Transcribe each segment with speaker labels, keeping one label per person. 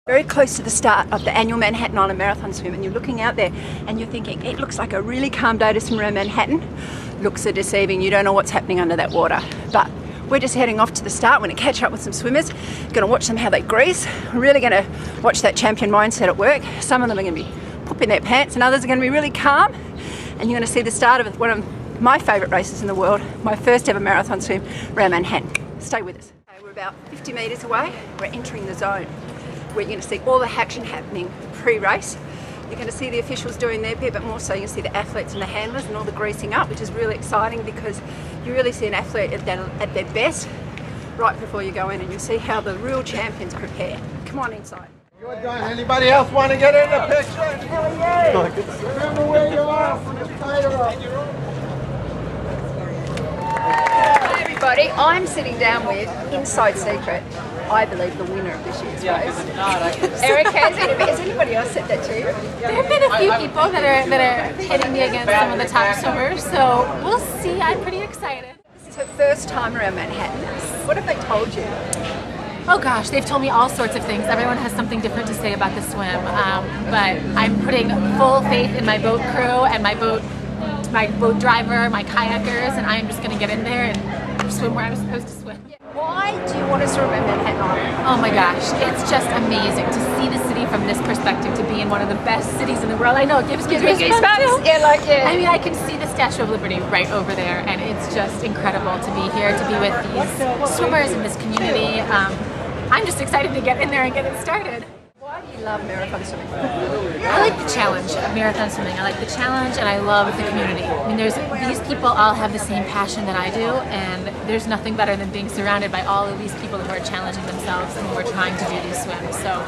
Speaker 1: Very close to the start of the annual Manhattan Island Marathon swim, and you're looking out there and you're thinking, it looks like a really calm day to swim around Manhattan. Looks are deceiving, you don't know what's happening under that water. But we're just heading off to the start. We're going to catch up with some swimmers, going to watch them how they grease. We're really going to watch that champion mindset at work. Some of them are going to be pooping their pants and others are going to be really calm. And you're going to see the start of one of my favourite races in the world, my first ever marathon swim around Manhattan. Stay with us. We're about 50 metres away. We're entering the zone where you're going to see all the action happening pre-race. You're going to see the officials doing their bit, but more so you can see the athletes and the handlers and all the greasing up, which is really exciting because you really see an athlete at their best right before you go in, and you see how the real champions prepare. Come on inside.
Speaker 2: Good done. Anybody else want to get in the picture? Remember where you are from the title up.
Speaker 1: Hi everybody, I'm sitting down with Inside Secret, I believe the winner of this year's race. Erica, has anybody else said that to you?
Speaker 3: There have been a few people that are hitting me against some of the top swimmers, so we'll see. I'm pretty excited.
Speaker 1: This is her first time around Manhattan. What have they told you?
Speaker 3: Oh gosh, they've told me all sorts of things. Everyone has something different to say about the swim, but I'm putting full faith in my boat crew and my boat driver, my kayakers, and I'm just going to get in there and swim where I'm supposed to swim.
Speaker 1: Why do you want to swim around Manhattan Island?
Speaker 3: Oh my gosh, it's just amazing to see the city from this perspective, to be in one of the best cities in the world. I know, it gives me goosebumps.
Speaker 1: Yeah.
Speaker 3: I mean, I can see the Statue of Liberty right over there, and it's just incredible to be here, to be with these swimmers in this community. I'm just excited to get in there and get it started.
Speaker 1: Why do you love marathon swimming?
Speaker 3: I like the challenge of marathon swimming. I like the challenge, and I love the community. I mean, these people all have the same passion that I do, and there's nothing better than being surrounded by all of these people who are challenging themselves and who are trying to do these swims. So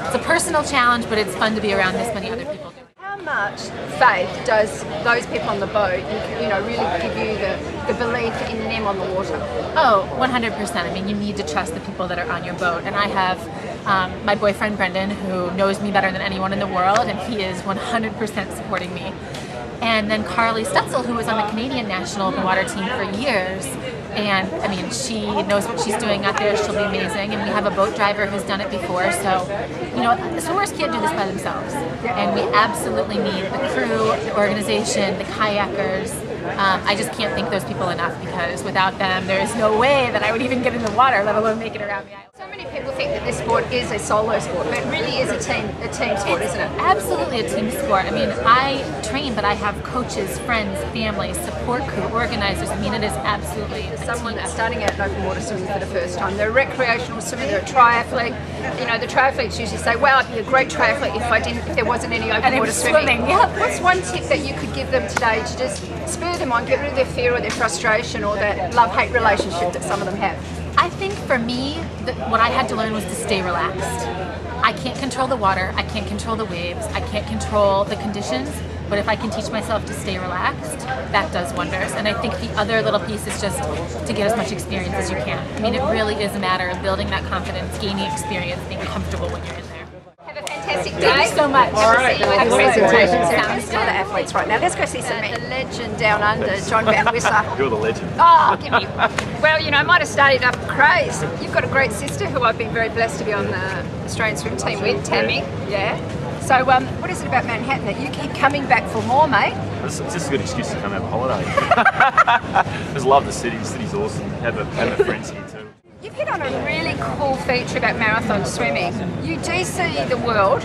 Speaker 3: it's a personal challenge, but it's fun to be around this many other people.
Speaker 1: How much faith does those people on the boat, really give you the belief in them on the water?
Speaker 3: Oh, 100%. I mean, you need to trust the people that are on your boat. And I have my boyfriend, Brendan, who knows me better than anyone in the world, and he is 100% supporting me. And then Carly Stutzel, who was on the Canadian National Open Water team for years. And I mean, she knows what she's doing out there. She'll be amazing. And we have a boat driver who's done it before. So, the swimmers can't do this by themselves. And we absolutely need the crew, the organization, the kayakers. I just can't thank those people enough, because without them, there is no way that I would even get in the water, let alone make it around the island.
Speaker 1: So many people think that this sport is a solo sport, but it really is a team sport, isn't it?
Speaker 3: Absolutely a team sport. I mean, I train, but I have coaches, friends, family, support crew, organizers. I mean, it is absolutely
Speaker 1: someone that's starting out in open water swimming for the first time. They're a recreational swimmer, they're a triathlete. The triathletes usually say, wow, I'd be a great triathlete if there wasn't any open water swimming.
Speaker 3: Yeah.
Speaker 1: What's one tip that you could give them today to just spur them on, get rid of their fear or their frustration or that love-hate relationship that some of them have?
Speaker 3: I think for me, what I had to learn was to stay relaxed. I can't control the water, I can't control the waves, I can't control the conditions, but if I can teach myself to stay relaxed, that does wonders. And I think the other little piece is just to get as much experience as you can. I mean, it really is a matter of building that confidence, gaining experience, being comfortable when you're in there.
Speaker 1: Have a fantastic day.
Speaker 3: Thank you so much.
Speaker 1: All right. Have presentations.
Speaker 3: Sounds
Speaker 1: Some of the athletes right now. Let's go see some the legend down under, John Van Wisser.
Speaker 4: You're the legend.
Speaker 1: Oh, give me. Well, I might have started up craze. You've got a great sister who I've been very blessed to be on the Australian swim team with, Tammy. Yeah. So, what is it about Manhattan that you keep coming back for more, mate?
Speaker 4: It's just a good excuse to come have a holiday. Just love the city. The city's awesome. Have a friends here too.
Speaker 1: You've hit on a really cool feature about marathon swimming. You do see the world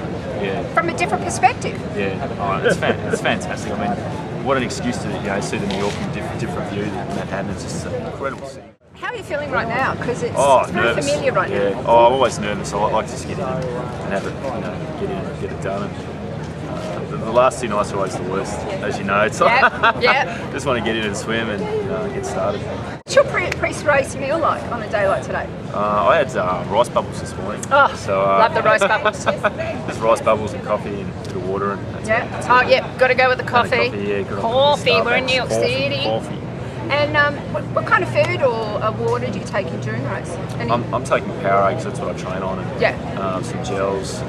Speaker 1: from a different perspective.
Speaker 4: Yeah, it's fantastic. I mean, what an excuse to see the New York from a different view than Manhattan. It's just an incredible city.
Speaker 1: How are you feeling right now? Because it's very
Speaker 4: nervous.
Speaker 1: familiar right now.
Speaker 4: I'm always nervous. I like to just get in and have it, get in and get it done. And the last 2 nights are always the worst, as you know. So just want to get in and swim and get started.
Speaker 1: What's your pre-race meal like on a day like today?
Speaker 4: I had rice bubbles this morning.
Speaker 1: Oh,
Speaker 4: so,
Speaker 1: love the rice bubbles.
Speaker 4: Just rice bubbles and coffee and a bit of water. And that's it.
Speaker 1: Got to go with the coffee.
Speaker 4: Coffee,
Speaker 1: we're in New York City.
Speaker 4: Coffee.
Speaker 1: And what kind of food or water do you take in during the race?
Speaker 4: I'm taking Powerade because that's what I train on. And, some gels,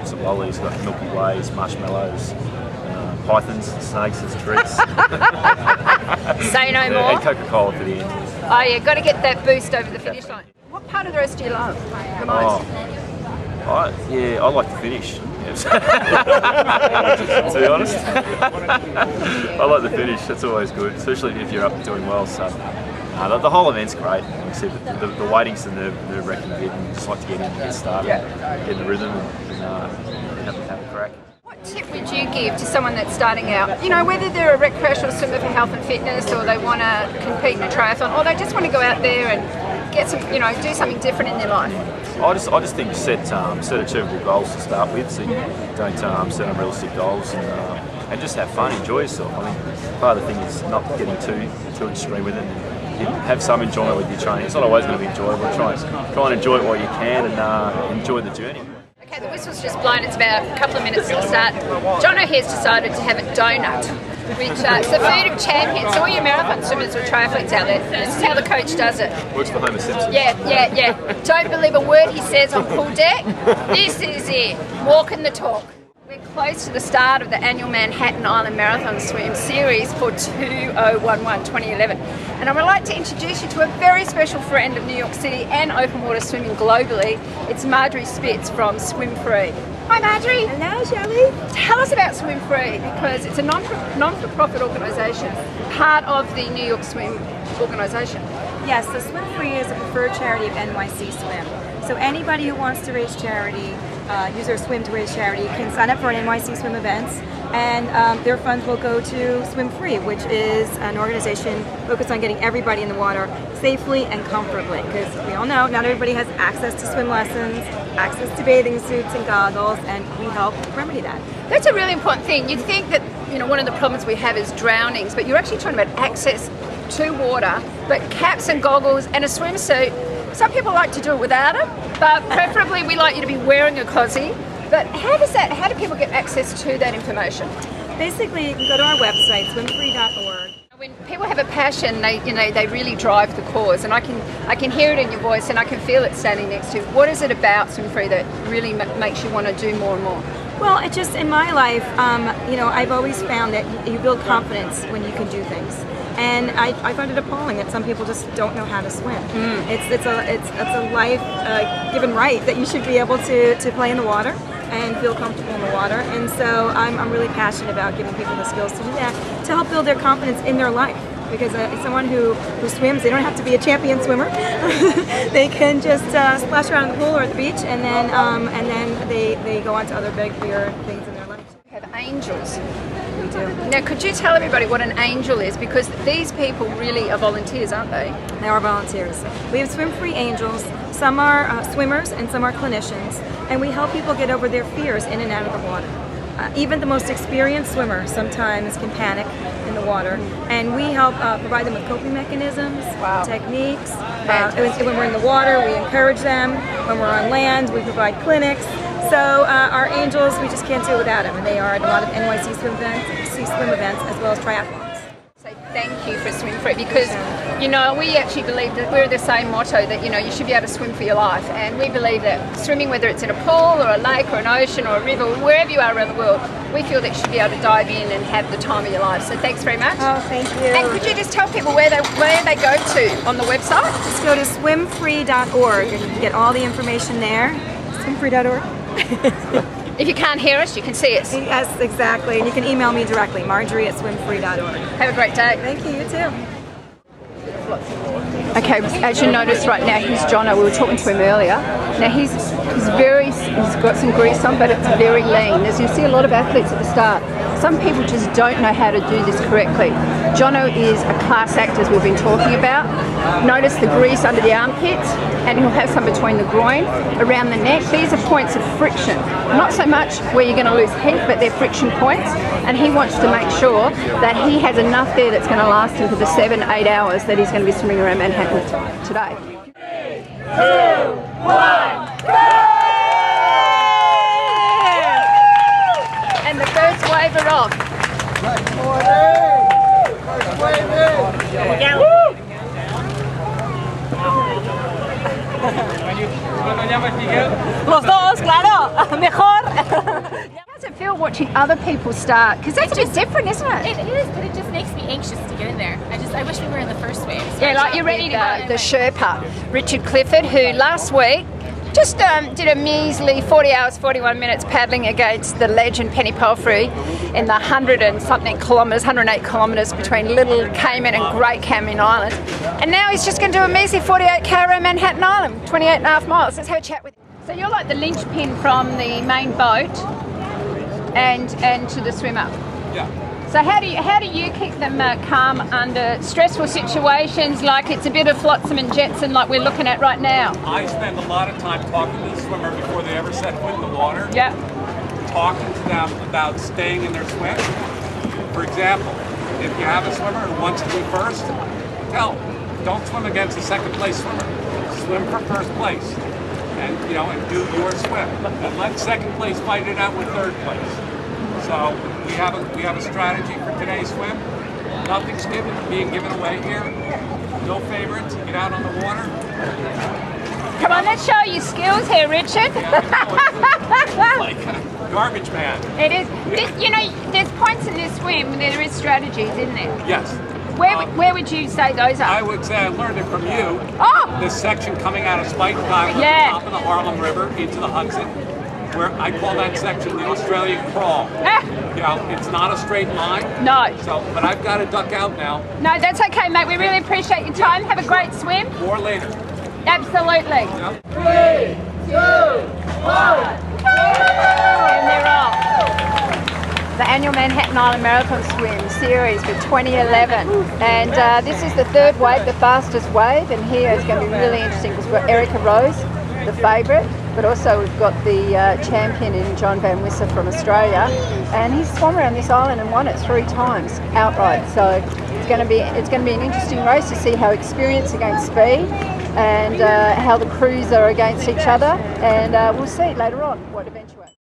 Speaker 4: some lollies, got Milky Ways, marshmallows, pythons, snakes as treats.
Speaker 1: Say no more.
Speaker 4: And Coca-Cola for the end.
Speaker 1: Oh yeah, got to get that boost over the finish line. What part of the race do you love the most?
Speaker 4: I like to finish. Yes. To be honest, I like the finish. That's always good, especially if you're up doing well. So the whole event's great. Like I said, the waiting's the nerve-wracking bit, and just like to get in and get started, get in the rhythm, and have a crack.
Speaker 1: What tip would you give to someone that's starting out? You know, whether they're a recreational swimmer for health and fitness, or they want to compete in a triathlon, or they just want to go out there and get some, you know, do something different in their life.
Speaker 4: I just think set achievable goals to start with, so you don't set unrealistic goals, and just have fun, enjoy yourself. I think part of the thing is not getting too extreme with it. And have some enjoyment with your training. It's not always going to be enjoyable. Try and enjoy it while you can, and enjoy the journey.
Speaker 1: Okay, the whistle's just blown. It's about a couple of minutes to the start. Jono here's decided to have a donut, which is the food of champions. So all your marathon swimmers or triathletes out there, this is how the coach does it.
Speaker 4: Works for Homer Simpson.
Speaker 1: Yeah. Don't believe a word he says on pool deck. This is it. Walking the talk. We're close to the start of the annual Manhattan Island Marathon Swim Series for 2011. And I would like to introduce you to a very special friend of New York City and open water swimming globally. It's Marjorie Spitz from Swim Free. Hi Marjorie.
Speaker 5: Hello Shelley.
Speaker 1: Tell us about Swim Free, because it's a non-for-profit organisation, part of the New York Swim organisation.
Speaker 5: Yes, so Swim Free is a preferred charity of NYC Swim. So anybody who wants to raise charity, use their swim to raise charity, can sign up for an NYC Swim events, and their funds will go to Swim Free, which is an organization focused on getting everybody in the water safely and comfortably, because we all know not everybody has access to swim lessons, access to bathing suits and goggles, and we help remedy that.
Speaker 1: That's a really important thing. You'd think that, you know, one of the problems we have is drownings, but you're actually talking about access to water, but caps and goggles and a swimsuit. Some people like to do it without it, but preferably we like you to be wearing a cozy. But how do people get access to that information?
Speaker 5: Basically, you can go to our website, swimfree.org.
Speaker 1: When people have a passion, they really drive the cause, and I can hear it in your voice, and I can feel it standing next to you. What is it about Swim Free that really makes you want to do more and more?
Speaker 5: Well, it just, in my life, you know, I've always found that you build confidence when you can do things. And I find it appalling that some people just don't know how to swim. It's a life given right that you should be able to play in the water and feel comfortable in the water. And so I'm really passionate about giving people the skills to do that, to help build their confidence in their life. Because someone who swims, they don't have to be a champion swimmer. They can just splash around in the pool or at the beach, and then they go on to other bigger things in their life.
Speaker 1: We have angels.
Speaker 5: We do.
Speaker 1: Now, could you tell everybody what an angel is? Because these people really are volunteers, aren't they?
Speaker 5: They are volunteers. We have Swim Free Angels. Some are swimmers and some are clinicians, and we help people get over their fears in and out of the water. Even the most experienced swimmer sometimes can panic in the water, and we help provide them with coping mechanisms, techniques. When we're in the water, we encourage them. When we're on land, we provide clinics. So our angels, we just can't do it without them, and they are at a lot of NYC swim events as well as triathlons.
Speaker 1: So thank you for Swim Free, because, you know, we actually believe that we're the same motto, that, you know, you should be able to swim for your life, and we believe that swimming, whether it's in a pool or a lake or an ocean or a river, wherever you are around the world, we feel that you should be able to dive in and have the time of your life. So thanks very much.
Speaker 5: Oh, thank you.
Speaker 1: And could you just tell people where they go to on the website?
Speaker 5: Just go to swimfree.org and you can get all the information there. Swimfree.org.
Speaker 1: If you can't hear us, you can see us.
Speaker 5: Yes, exactly. And you can email me directly, Marjorie@swimfree.org.
Speaker 1: Have a great day.
Speaker 5: Thank you, you too.
Speaker 1: Okay, as you notice right now, here's Jono. We were talking to him earlier. Now he's got some grease on, but it's very lean. As you see a lot of athletes at the start, some people just don't know how to do this correctly. Jono is a class act, as we've been talking about. Notice the grease under the armpits, and he'll have some between the groin, around the neck. These are points of friction. Not so much where you're going to lose heat, but they're friction points. And he wants to make sure that he has enough there that's going to last him for the 7-8 hours that he's going to be swimming around Manhattan today.
Speaker 2: 3, 2, 1, go!
Speaker 1: And the birds wave it off.
Speaker 2: First wave in.
Speaker 5: Los dos, claro, mejor.
Speaker 1: How does it feel watching other people start? Because that's a bit different, isn't it?
Speaker 3: It is, but it just makes me anxious to get in there. I wish we were in the first wave. So
Speaker 1: Yeah, like you're ready to go. The Sherpa, Richard Clifford, who last week Just did a measly 40 hours, 41 minutes paddling against the legend Penny Palfrey in the 100 and something kilometres, 108 kilometres between Little Cayman and Great Cayman Island. And now he's just going to do a measly 48k around Manhattan Island, 28.5 miles. Let's have a chat with him. So you're like the linchpin from the main boat and to the swimmer.
Speaker 6: Yeah.
Speaker 1: So how do you keep them calm under stressful situations, like it's a bit of flotsam and jetsam like we're looking at right now?
Speaker 6: I spend a lot of time talking to the swimmer before they ever set foot in the water.
Speaker 1: Yeah.
Speaker 6: Talking to them about staying in their swim. For example, if you have a swimmer who wants to be first, tell them, don't swim against a second place swimmer. Swim for first place. And and do your swim. And let second place fight it out with third place. So we have a strategy for today's swim. Nothing's being given away here. No favorites. Get out on the water.
Speaker 1: Come on, let's show you skills here, Richard.
Speaker 6: Yeah, like garbage man.
Speaker 1: It is. There's points in this swim. There is strategies, isn't there?
Speaker 6: Yes.
Speaker 1: Where would you say those are?
Speaker 6: I would say I learned it from you.
Speaker 1: Oh!
Speaker 6: This section coming out of Spike Island,
Speaker 1: Yeah.
Speaker 6: top of the Harlem River into the Hudson, where I call that section the Australian crawl. It's not a straight line.
Speaker 1: No.
Speaker 6: So, but I've got to duck out now.
Speaker 1: No, that's okay, mate. We really appreciate your time. Have a great swim.
Speaker 6: Or later.
Speaker 1: Absolutely.
Speaker 6: Yeah.
Speaker 2: 3, 2, 1.
Speaker 1: And they're off. The annual Manhattan Island Marathon Swim Series for 2011. And this is the third wave, the fastest wave. And here it's going to be really interesting because we've got Erica Rose, the favourite, but also we've got the champion in John Van Wisser from Australia. And he's swum around this island and won it 3 times outright. So it's going to be an interesting race to see how experience against speed and how the crews are against each other. And we'll see later on what eventuates.